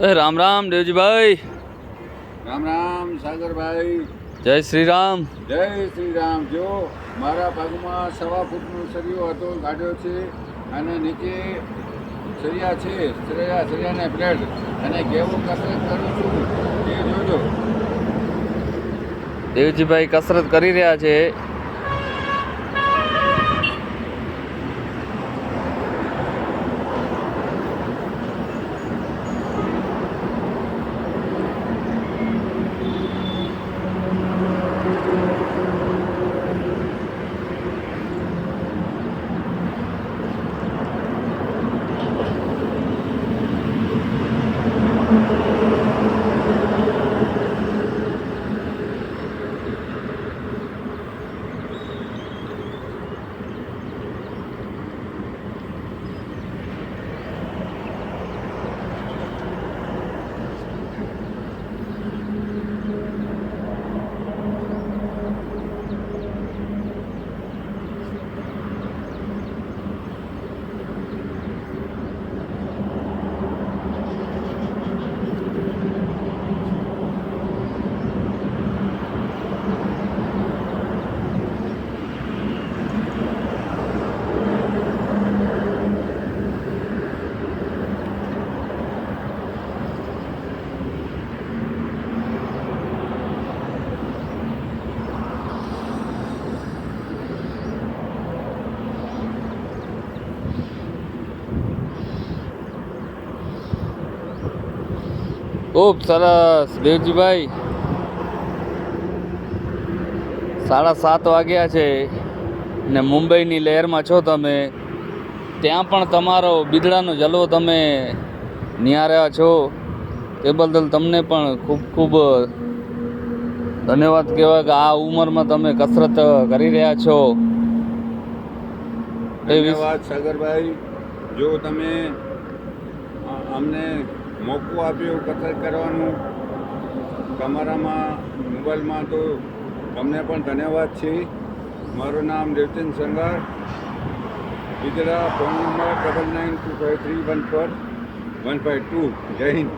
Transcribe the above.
રામ રામ દેવજીભાઈ. રામ રામ સાગરભાઈ. જય શ્રી રામ. જય શ્રી રામ. જો મારા ભાગમાં 1.25 ફૂટનો સળિયો હતો કાઢ્યો છે અને નીચે સળિયા છે, સળિયાને પ્લેટ અને કેવો કસરત કરું છું એ જોજો. દેવજીભાઈ કસરત કરી રહ્યા છે. ખૂબ સરસ દેવજીભાઈ. 7:30 વાગ્યા છે ને મુંબઈની લહેરમાં છો તમે. ત્યાં પણ તમારો બિદડાનો જલવો તમે નિહાળ્યા છો. તે બદલ તમને પણ ખૂબ ખૂબ ધન્યવાદ કહેવાય કે આ ઉંમરમાં તમે કસરત કરી રહ્યા છો. ધન્યવાદ સાગરભાઈ. જો તમે અમને મોકો આપ્યો કસરત કરવાનું તમારામાં મોબાઈલમાં, તો તમને પણ ધન્યવાદ છે. મારું નામ દેવચંદ સંગાર, બિદડા. Phone number 9925314152. જય હિન્દ.